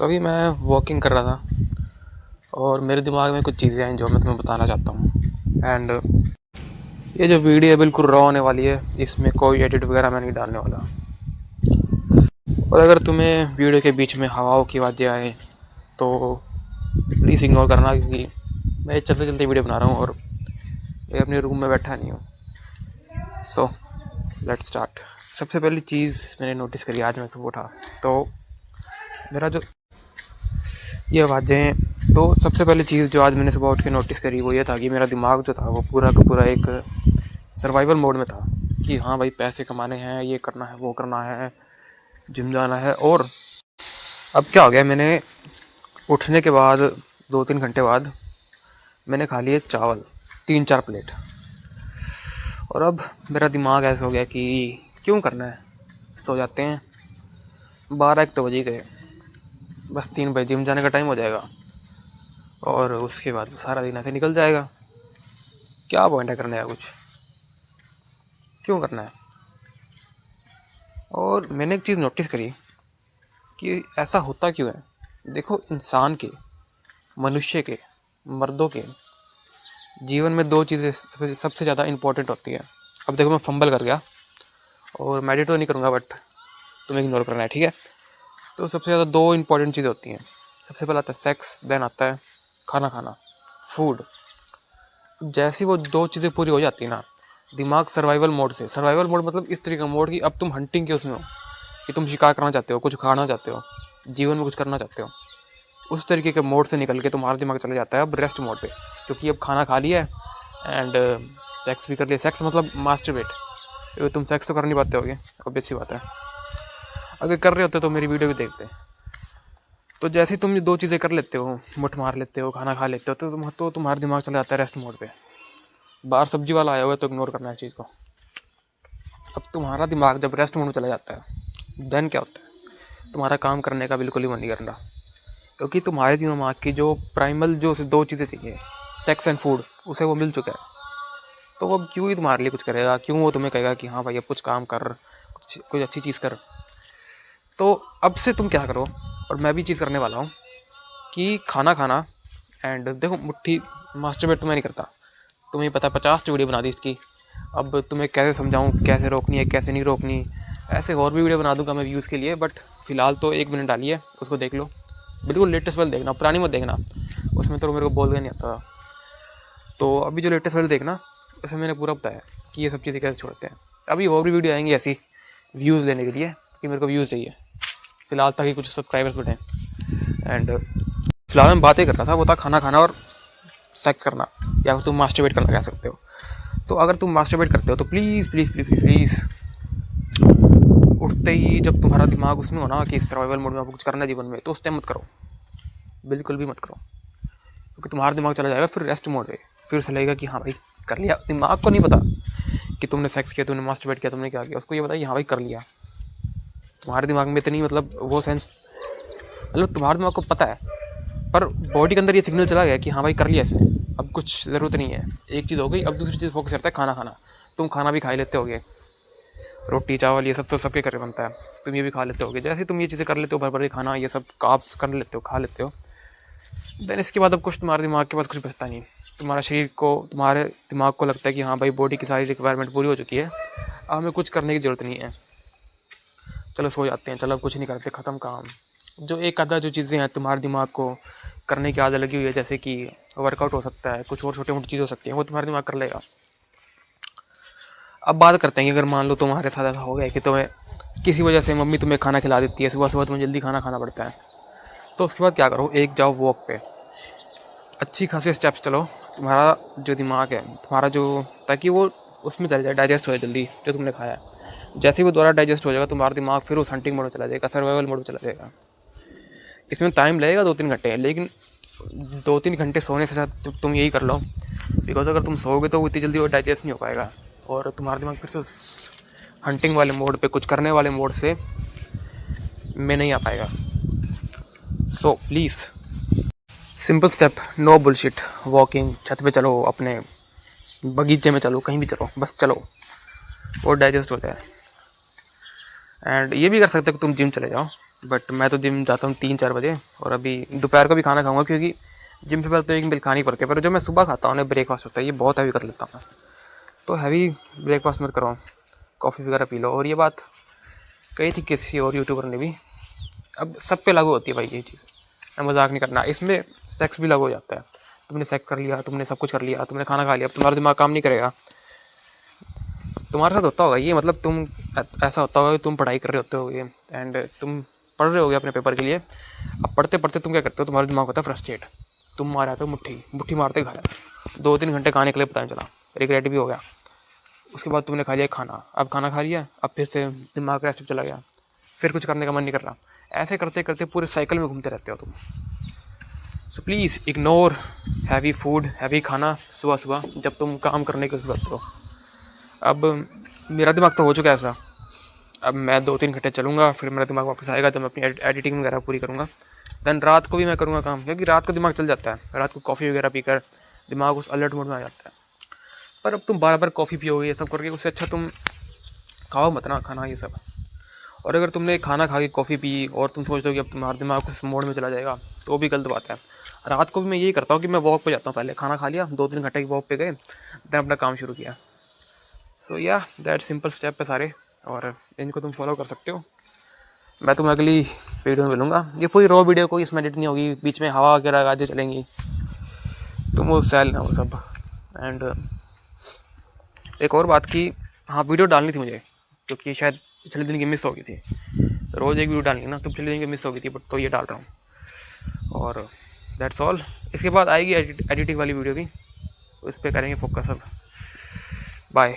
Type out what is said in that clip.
तो अभी मैं वॉकिंग कर रहा था और मेरे दिमाग में कुछ चीज़ें हैं जो मैं तुम्हें बताना चाहता हूँ। एंड ये जो वीडियो है बिल्कुल रॉ होने वाली है, इसमें कोई एडिट वगैरह मैं नहीं डालने वाला। और अगर तुम्हें वीडियो के बीच में हवाओं की आवाज़ें आए तो प्लीज़ इग्नोर करना, क्योंकि मैं चलते चलते वीडियो बना रहा हूँ और मैं अपने रूम में बैठा नहीं हूँ। So let's start. सबसे पहली चीज़ मैंने नोटिस करी आज मैं सुबह उठा तो मेरा जो ये आवाज़ें हैं, तो सबसे पहली चीज़ जो आज मैंने सुबह उठ के नोटिस करी वो ये था कि मेरा दिमाग जो था वो पूरा का पूरा एक सर्वाइवल मोड में था कि हाँ भाई पैसे कमाने हैं, ये करना है, वो करना है, जिम जाना है। और अब क्या हो गया, मैंने उठने के बाद 2-3 घंटे बाद मैंने खा लिए चावल 3-4 प्लेट। और अब मेरा दिमाग ऐसा हो गया कि क्यों करना है, सो जाते हैं। 12-1 तो बज ही गए, बस 3 बजे जिम जाने का टाइम हो जाएगा और उसके बाद सारा दिन ऐसे निकल जाएगा। क्या पॉइंट है करने का कुछ, क्यों करना है। और मैंने एक चीज़ नोटिस करी कि ऐसा होता क्यों है। देखो, इंसान के, मनुष्य के, मर्दों के जीवन में 2 चीज़ें सबसे ज़्यादा इम्पोर्टेंट होती है। अब देखो, मैं फंबल कर गया और मैं एडिट तो नहीं करूँगा, बट तुम्हें इग्नोर करना है, ठीक है। तो सबसे ज़्यादा 2 इम्पोर्टेंट चीज़ें होती हैं। सबसे पहला आता है सेक्स, देन आता है खाना खाना, फूड। जैसी वो 2 चीज़ें पूरी हो जाती है ना, दिमाग सर्वाइवल मोड से, सर्वाइवल मोड मतलब इस तरीके का मोड कि अब तुम हंटिंग के उसमें हो, कि तुम शिकार करना चाहते हो, कुछ खाना चाहते हो, जीवन में कुछ करना चाहते हो। उस तरीके के मोड से निकल के तुम्हारा दिमाग चला जाता है अब रेस्ट मोड पे, क्योंकि अब खाना खा लिया है एंड सेक्स भी कर लिया। सेक्स मतलब मास्टरबेट। तुम सेक्स तो कर नहीं पाते होगे, ऑब्वियस सी बात है। अगर कर रहे होते तो मेरी वीडियो भी देखते। तो जैसे तुम ये 2 चीज़ें कर लेते हो, मुठ मार लेते हो, खाना खा लेते हो, तो तुम्हारा दिमाग चला जाता है रेस्ट मोड पे। बाहर सब्जी वाला आया हुआ है तो इग्नोर करना है इस चीज़ को। अब तुम्हारा दिमाग जब रेस्ट मोड में चला जाता है, देन क्या होता है, तुम्हारा काम करने का बिल्कुल ही मन नहीं करना, क्योंकि तुम्हारे दिमाग की जो प्राइमल जो 2 चीज़ें चाहिए, सेक्स एंड फूड, उसे वो मिल चुका है। तो वो क्यों ही तुम्हारे लिए कुछ करेगा, क्यों वो तुम्हें कहेगा कि हाँ भाई अब कुछ काम कर, कुछ अच्छी चीज़ कर। तो अब से तुम क्या करो, और मैं भी चीज़ करने वाला हूँ, कि खाना खाना एंड देखो मुट्ठी मास्टरबेट तो मैं नहीं करता, तुम्हें पता 50 वीडियो बना दी इसकी। अब तुम्हें कैसे समझाऊँ, कैसे रोकनी है, कैसे नहीं रोकनी। ऐसे और भी वीडियो बना दूंगा मैं व्यूज़ के लिए, बट फिलहाल तो 1 मिनट डाली है, उसको देख लो। बिल्कुल लेटेस्ट वाली देखना, पुरानी मत देखना, उसमें तो मेरे को बोलना नहीं आता। तो अभी जो लेटेस्ट वाली देखना, उसमें मैंने पूरा बताया कि ये सब चीज़ें कैसे छोड़ते हैं। अभी और भी वीडियो आएंगी ऐसी व्यूज़ लेने के लिए, कि मेरे को व्यूज़ चाहिए फ़िलहाल, ताकि कुछ सब्सक्राइबर्स बढ़ें। एंड फिलहाल मैं बातें कर रहा था, वो था खाना खाना और सेक्स करना, या फिर तुम मास्टरबेट करना कह सकते हो। तो अगर तुम मास्टरबेट करते हो तो प्लीज़ प्लीज़ प्लीज़ प्लीज़ उठते ही जब तुम्हारा दिमाग उसमें हो ना कि सर्वाइवल मोड में आपको कुछ करना है जीवन में, तो उस टाइम मत करो, बिल्कुल भी मत करो, क्योंकि तुम्हारा दिमाग चला जाएगा फिर रेस्ट मोड पे। फिर से लगेगा कि हाँ भाई कर लिया। दिमाग को नहीं पता कि तुमने सेक्स किया, तुमने मास्टरबेट किया, तुमने क्या किया, उसको ये पता कि हाँ भाई कर लिया। तुम्हारे दिमाग में इतनी मतलब वो सेंस, मतलब तुम्हारे दिमाग को पता है, पर बॉडी के अंदर ये सिग्नल चला गया कि हाँ भाई कर लिया इसने, अब कुछ ज़रूरत नहीं है। एक चीज़ हो गई, अब दूसरी चीज़ फोकस करता है खाना खाना। तुम खाना भी खा ही लेते होगे, रोटी चावल ये सब तो सबके घर बनता है, तुम ये भी खा लेते होगे। जैसे तुम ये चीज़ें कर लेते हो, भर भर के खाना ये सब काप्स कर लेते हो, खा लेते हो, देन इसके बाद अब कुछ तुम्हारे दिमाग के पास कुछ बचता नहीं। तुम्हारा शरीर को, तुम्हारे दिमाग को लगता है कि हाँ भाई बॉडी की सारी रिक्वायरमेंट पूरी हो चुकी है, अब हमें कुछ करने की ज़रूरत नहीं है, चलो सो जाते हैं, चलो कुछ नहीं करते, ख़त्म काम। जो एक आधा जो चीज़ें हैं तुम्हारे दिमाग को करने की आदत लगी हुई है, जैसे कि वर्कआउट हो सकता है, कुछ और छोटी मोटी चीज़ हो सकती है, वो तुम्हारा दिमाग कर लेगा। अब बात करते हैं कि अगर मान लो तुम्हारे साथ ऐसा हो गया कि तुम्हें किसी वजह से मम्मी तुम्हें खाना खिला देती है, सुबह सुबह तुम्हें जल्दी खाना खाना पड़ता है, तो उसके बाद क्या करो, एक जाओ वॉक पे, अच्छी खासी स्टेप्स चलो। तुम्हारा जो दिमाग है तुम्हारा जो, ताकि वो उसमें चले जाए, डाइजेस्ट हो जाए जल्दी जो तुमने खाया है। जैसे ही वो दोबारा डाइजेस्ट हो जाएगा, तुम्हारा दिमाग फिर उस हंटिंग मोड में चला जाएगा, सर्वाइवल मोड में चला जाएगा। इसमें टाइम लगेगा 2-3 घंटे, लेकिन 2-3 घंटे सोने से साथ तुम यही कर लो, बिकॉज अगर तुम सोओगे तो इतनी जल्दी वो डाइजेस्ट नहीं हो पाएगा और तुम्हारा दिमाग फिर से उस हंटिंग वाले मोड पे, कुछ करने वाले मोड से में नहीं आ पाएगा। So please simple step, no bullshit, walking, छत पे चलो, अपने बगीचे में चलो, कहीं भी चलो, बस चलो, वो डाइजेस्ट हो जाए। एंड ये भी कर सकते हो कि तुम जिम चले जाओ, बट मैं तो जिम जाता हूँ 3-4 बजे, और अभी दोपहर को भी खाना खाऊंगा, क्योंकि जिम से पहले तो एक मील खानी पड़ती है। पर जो मैं सुबह खाता हूँ ना, ब्रेकफास्ट होता है, ये बहुत हैवी कर लेता हूँ। तो हैवी ब्रेकफास्ट मत करो, कॉफ़ी वगैरह पी लो। और ये बात कही थी किसी और यूट्यूबर ने भी, अब सब पे लागू होती है भाई ये चीज़, मैं मजाक नहीं करना, इसमें सेक्स भी लागू हो जाता है। तुमने सेक्स कर लिया, तुमने सब कुछ कर लिया, तुमने खाना खा लिया, अब तुम्हारा दिमाग काम नहीं करेगा। तुम्हारे साथ होता होगा ये, मतलब तुम ऐसा होता होगा कि तुम पढ़ाई कर रहे होते होगे एंड तुम पढ़ रहे होगे अपने पेपर के लिए। अब पढ़ते पढ़ते तुम क्या करते हो, तुम्हारा दिमाग होता है फ्रस्ट्रेट, तुम मार आते हो मुट्ठी मुट्ठी मारते घर 2-3 घंटे कहानी के लिए पता नहीं चला, रिग्रेट भी हो गया। उसके बाद तुमने खा लिया खाना, अब खाना खा लिया, अब फिर से दिमाग रेस्ट पे चला गया, फिर कुछ करने का मन नहीं कर रहा। ऐसे करते करते पूरे साइकिल में घूमते रहते हो तुम। So please ignore heavy food, heavy खाना सुबह सुबह जब तुम काम करने की जरूरत हो। अब मेरा दिमाग तो हो चुका है ऐसा, अब मैं 2-3 घंटे चलूँगा, फिर मेरा दिमाग वापस आएगा जब मैं अपनी एडिटिंग वगैरह पूरी करूँगा। देन रात को भी मैं करूँगा काम, क्योंकि रात को दिमाग चल जाता है, रात को कॉफ़ी वगैरह पीकर दिमाग उस अलर्ट मोड में आ जाता है। पर अब तुम बार बार कॉफ़ी पियोगे ये सब करके, उससे अच्छा तुम खाओ मत ना खाना ये सब। और अगर तुमने खाना खा के कॉफ़ी पी और तुम सोच रहे हो कि अब तुम्हारा दिमाग उस मोड में चला जाएगा, तो भी गलत बात है। रात को भी मैं यही करता हूँ कि मैं वॉक पे जाता हूँ, पहले खाना खा लिया, 2-3 घंटे की वॉक पे गए, देन अपना काम शुरू किया। सो या दैट सिंपल स्टेप है सारे, और इनको तुम फॉलो कर सकते हो। मैं तुम्हें अगली वीडियो में मिलूँगा। ये पूरी रॉ वीडियो, कोई इसमें एडिट नहीं होगी, बीच में हवा वगैरह आवाज़ें चलेंगी, तुम वो सैल ना वो सब। एंड एक और बात की, हाँ वीडियो डालनी थी मुझे, क्योंकि शायद पिछले दिन की मिस हो गई थी। रोज़ एक वीडियो डालनी ना, तो पिछले दिन की मिस हो गई थी, बट तो ये डाल रहा हूँ। और दैट्स ऑल। इसके बाद आएगी एडिटिंग वाली वीडियो भी, उस पर करेंगे फोकस अब। बाय।